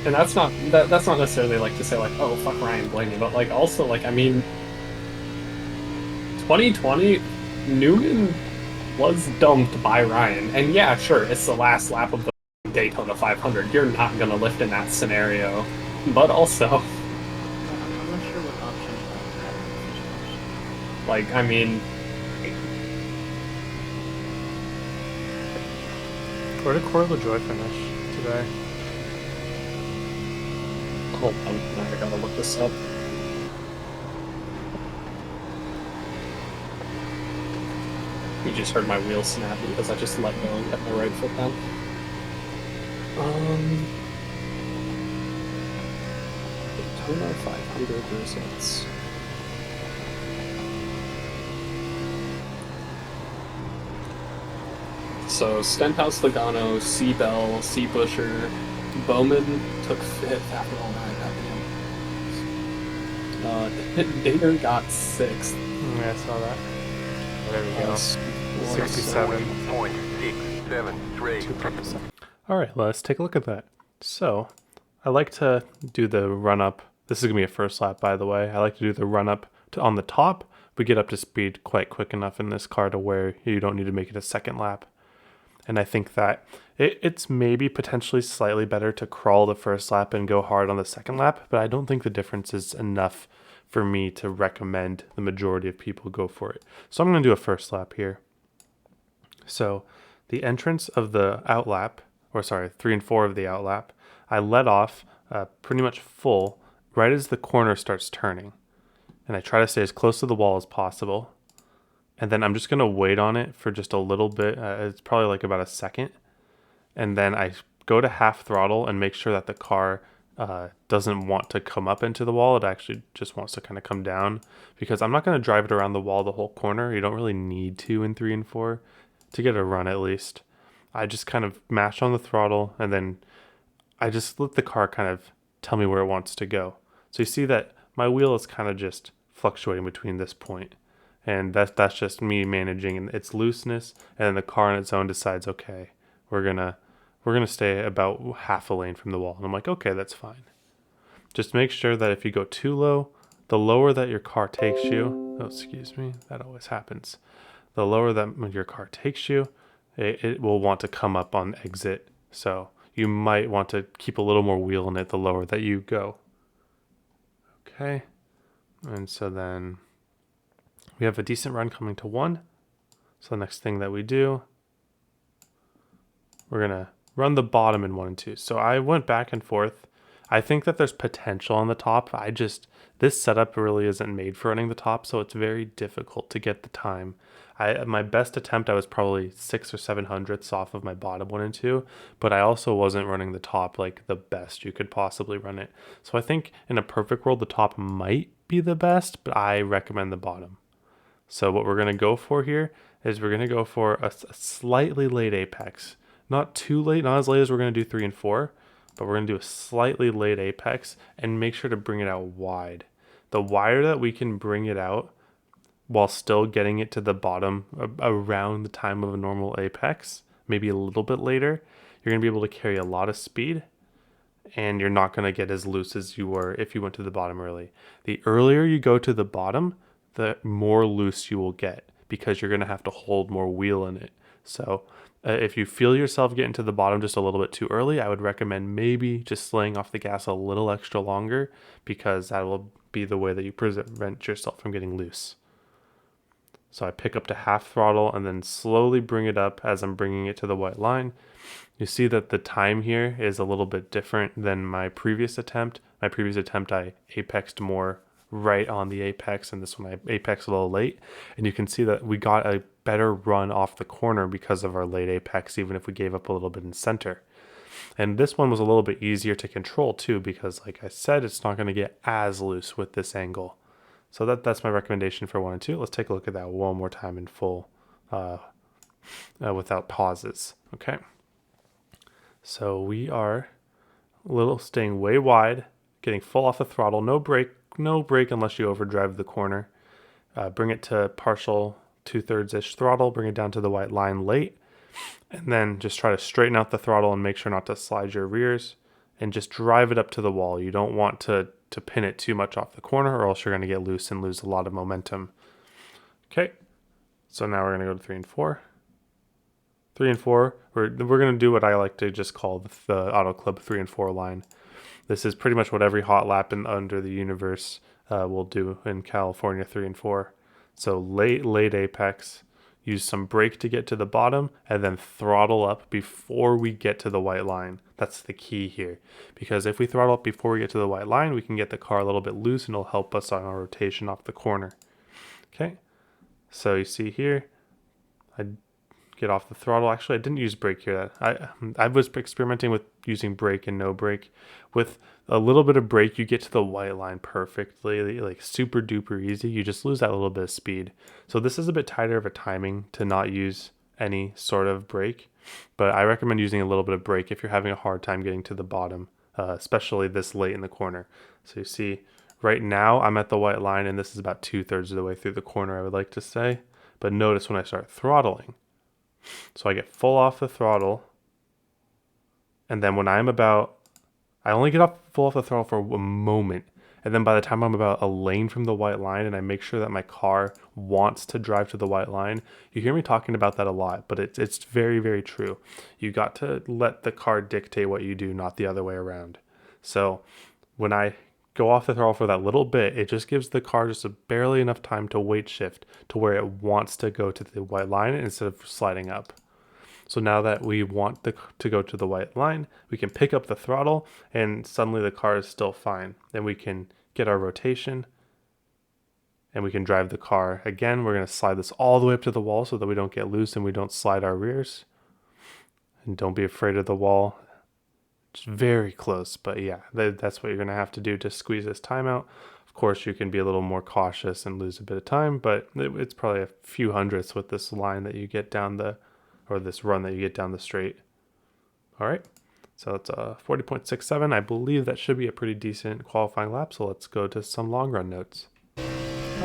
and that's not necessarily like to say like, oh fuck Ryan Blaney, but like also like I mean 2020 Newman was dumped by Ryan. And yeah, sure, it's the last lap of the Daytona 500. You're not going to lift in that scenario. But also, I'm not sure what option had an efficient option. like, I mean, Where did Corey LaJoy finish today? hold on, I gotta look this up. You just heard my wheel snap because I just let go and got my right foot down. Daytona 500 results. So Stenhouse, Logano, Seabell, Seabusher, Bowman took fifth after all that. Dater got sixth. Yeah, I saw that. There we go. 67. 0.673. All right, let's take a look at that. So I like to do the run up. This is going to be a first lap, by the way. I like to do the run up on the top, but get up to speed quite quick enough in this car to where you don't need to make it a second lap. And I think that it's maybe potentially slightly better to crawl the first lap and go hard on the second lap, but I don't think the difference is enough for me to recommend the majority of people go for it. So I'm going to do a first lap here. So the entrance of the outlap, or sorry, 3 and 4 of the outlap, I let off pretty much full right as the corner starts turning. And I try to stay as close to the wall as possible. And then I'm just going to wait on it for just a little bit. It's probably like about a second. And then I go to half throttle and make sure that the car doesn't want to come up into the wall. It actually just wants to kind of come down, because I'm not going to drive it around the wall the whole corner. You don't really need to in 3 and 4 to get a run at least. I just kind of mash on the throttle and then I just let the car kind of tell me where it wants to go. So you see that my wheel is kind of just fluctuating between this point. And that's just me managing its looseness, and then the car on its own decides, okay, we're gonna stay about half a lane from the wall. And I'm like, okay, that's fine. Just make sure that if you go too low, the lower that your car takes you, oh, excuse me, that always happens. The lower that your car takes you, it will want to come up on exit. So you might want to keep a little more wheel in it the lower that you go. Okay. And so then we have a decent run coming to 1. So the next thing that we do, we're going to run the bottom in 1 and 2. So I went back and forth. I think that there's potential on the top. This setup really isn't made for running the top, so it's very difficult to get the time. My best attempt, I was probably 6 or 7 hundredths off of my bottom 1 and 2, but I also wasn't running the top like the best you could possibly run it. So I think in a perfect world, the top might be the best, but I recommend the bottom. So what we're going to go for here is we're going to go for a slightly late apex. Not too late, not as late as we're going to do 3 and 4, but we're going to do a slightly late apex and make sure to bring it out wide. The wider that we can bring it out while still getting it to the bottom around the time of a normal apex, maybe a little bit later, you're going to be able to carry a lot of speed, and you're not going to get as loose as you were if you went to the bottom early. The earlier you go to the bottom, the more loose you will get, because you're going to have to hold more wheel in it. So if you feel yourself getting to the bottom just a little bit too early, I would recommend maybe just slaying off the gas a little extra longer, because that will be the way that you prevent yourself from getting loose. So I pick up to half throttle and then slowly bring it up as I'm bringing it to the white line. You see that the time here is a little bit different than my previous attempt. My previous attempt, I apexed more right on the apex, and this one I apexed a little late. And you can see that we got a better run off the corner because of our late apex, even if we gave up a little bit in center. And this one was a little bit easier to control too, because like I said, it's not going to get as loose with this angle. So that's my recommendation for 1 and 2. Let's take a look at that one more time in full without pauses. Okay. So we are staying way wide, getting full off the throttle, no brake unless you overdrive the corner. Bring it to partial 2/3-ish throttle, bring it down to the white line late, and then just try to straighten out the throttle and make sure not to slide your rears. and just drive it up to the wall. You don't want to pin it too much off the corner, or else you're going to get loose and lose a lot of momentum. Okay, so now we're going to go to 3 and 4. 3 and 4, we're going to do what I like to just call the Auto Club 3 and 4 line. This is pretty much what every hot lap under the universe will do in California 3 and 4. So late apex, use some brake to get to the bottom, and then throttle up before we get to the white line. That's the key here, because if we throttle up before we get to the white line, we can get the car a little bit loose and it'll help us on our rotation off the corner. Okay, so you see here, I get off the throttle. Actually, I didn't use brake here. I was experimenting with using brake and no brake. With a little bit of brake, you get to the white line perfectly, like super duper easy. You just lose that little bit of speed. So this is a bit tighter of a timing to not use any sort of brake, but I recommend using a little bit of brake if you're having a hard time getting to the bottom, especially this late in the corner. So you see, right now I'm at the white line, and this is about 2/3 of the way through the corner, I would like to say. But notice when I start throttling, so I get full off the throttle, and then when I only get full off the throttle for a moment, and then by the time I'm about a lane from the white line and I make sure that my car wants to drive to the white line, you hear me talking about that a lot, but it's very, very true. You got to let the car dictate what you do, not the other way around. So when I go off the throttle for that little bit, it just gives the car just barely enough time to weight shift to where it wants to go to the white line instead of sliding up. So now that we want to go to the white line, we can pick up the throttle and suddenly the car is still fine. Then we can get our rotation and we can drive the car. Again, we're going to slide this all the way up to the wall so that we don't get loose and we don't slide our rears. And don't be afraid of the wall. It's very close, but yeah, that's what you're going to have to do to squeeze this time out. Of course, you can be a little more cautious and lose a bit of time, but it's probably a few hundredths with this line that you get down this run that you get down the straight. All right, so it's a 40.67. I believe that should be a pretty decent qualifying lap, so let's go to some long run notes.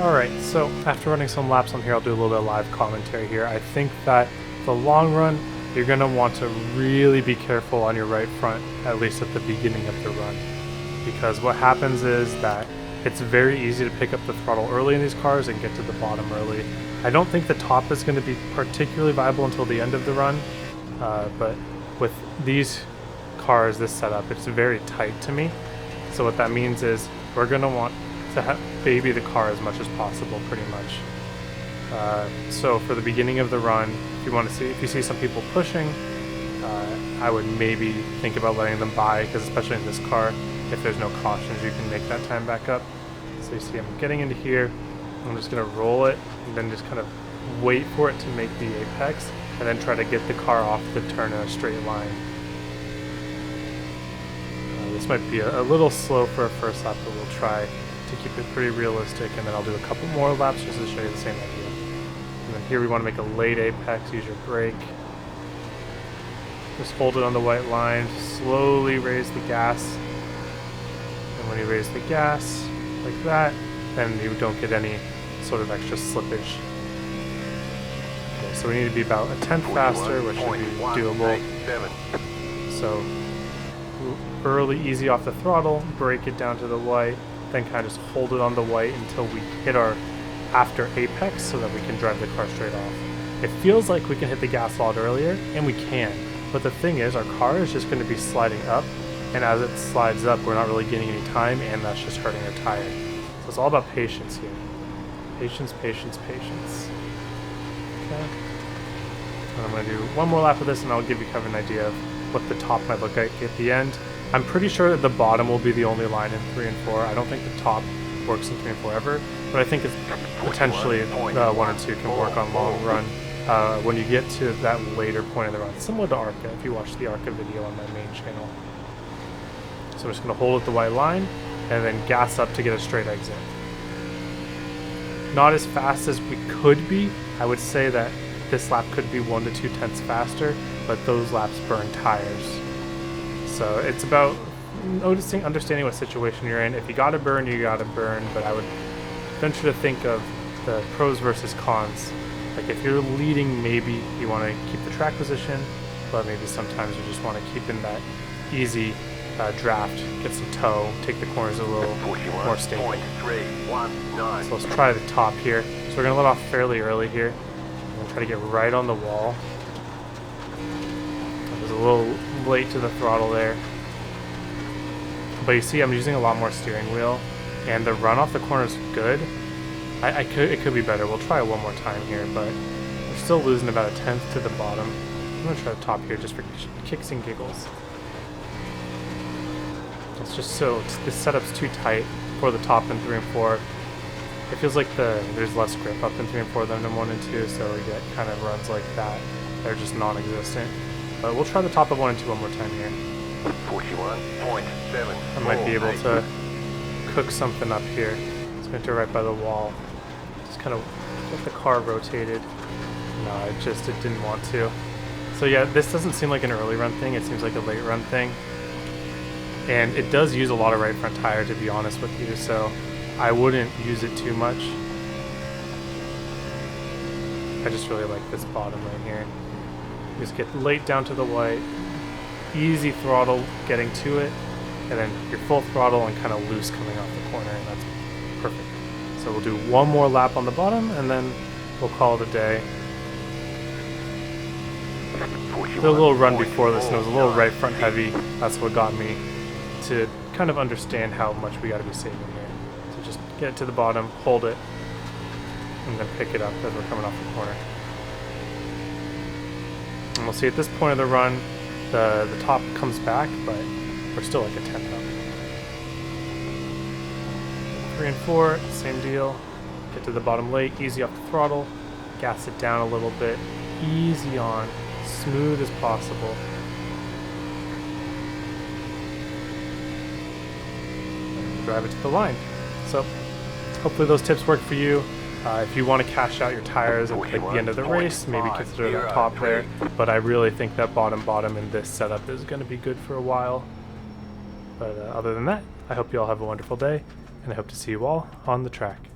All right, so after running some laps on here, I'll do a little bit of live commentary here. I think that the long run, you're going to want to really be careful on your right front, at least at the beginning of the run. Because what happens is that it's very easy to pick up the throttle early in these cars and get to the bottom early. I don't think the top is going to be particularly viable until the end of the run, but with these cars, this setup, it's very tight to me. So what that means is we're going to want to baby the car as much as possible, pretty much. So for the beginning of the run, if you see some people pushing, I would maybe think about letting them by, because especially in this car, if there's no cautions, you can make that time back up. So you see I'm getting into here, I'm just going to roll it, and then just kind of wait for it to make the apex, and then try to get the car off the turn in a straight line. This might be a little slow for a first lap, but we'll try to keep it pretty realistic, and then I'll do a couple more laps just to show you the same idea. And then here we want to make a late apex, use your brake. Just hold it on the white line, slowly raise the gas. And when you raise the gas like that, then you don't get any sort of extra slippage. Okay, so we need to be about a tenth faster, which should be doable. So early, easy off the throttle, brake it down to the white, then kind of just hold it on the white until we hit our after apex so that we can drive the car straight off. It feels like we can hit the gas a lot earlier, and we can, but the thing is our car is just going to be sliding up, and as it slides up we're not really getting any time, and that's just hurting our tire. So it's all about patience here. Patience, patience, patience. Okay. And I'm going to do one more lap of this and I'll give you kind of an idea of what the top might look like at the end. I'm pretty sure that the bottom will be the only line in 3 and 4. I don't think the top works in 3 and 4 ever, but I think it's potentially 1 and 2 can work on long run when you get to that later point in the run, similar to ARCA if you watch the ARCA video on my main channel. So I'm just going to hold at the white line and then gas up to get a straight exit. Not as fast as we could be. I would say that this lap could be 1 to 2 tenths faster, but those laps burn tires. So it's about understanding what situation you're in. If you gotta burn, you gotta burn, but I would venture to think of the pros versus cons. Like if you're leading, maybe you want to keep the track position, but maybe sometimes you just want to keep in that easy draft, get some toe, take the corners a little more stable. So let's try the top here. So we're going to let off fairly early here. I'm going to try to get right on the wall. I was a little late to the throttle there. But you see I'm using a lot more steering wheel, and the run off the corner is good. It could be better. We'll try it one more time here, but we're still losing about a tenth to the bottom. I'm going to try the top here just for kicks and giggles. It's just this setup's too tight for the top in 3 and 4. It feels like there's less grip up in 3 and 4 than in 1 and 2, so we get kind of runs like that. They're just non-existent. But we'll try the top of 1 and 2 one more time here. 41.7. I might be able to cook something up here. Let's enter right by the wall. Just kind of get the car rotated. No, it didn't want to. So yeah, this doesn't seem like an early run thing. It seems like a late run thing. And it does use a lot of right front tire, to be honest with you, so I wouldn't use it too much. I just really like this bottom right here. Just get late down to the white, easy throttle getting to it, and then your full throttle and kind of loose coming off the corner, and that's perfect. So we'll do one more lap on the bottom, and then we'll call it a day. Did a little run before this, and it was a little right front heavy. That's what got me to kind of understand how much we got to be saving here. So just get it to the bottom, hold it, and then pick it up as we're coming off the corner. And we'll see at this point of the run, the top comes back, but we're still like a tenth up. 3 and 4, same deal. Get to the bottom late, easy off the throttle, gas it down a little bit, easy on, smooth as possible. Drive it to the line. So hopefully those tips work for you. If you want to cash out your tires at like the end of the race, maybe consider that top there. But I really think that bottom in this setup is going to be good for a while. But other than that, I hope you all have a wonderful day, and I hope to see you all on the track.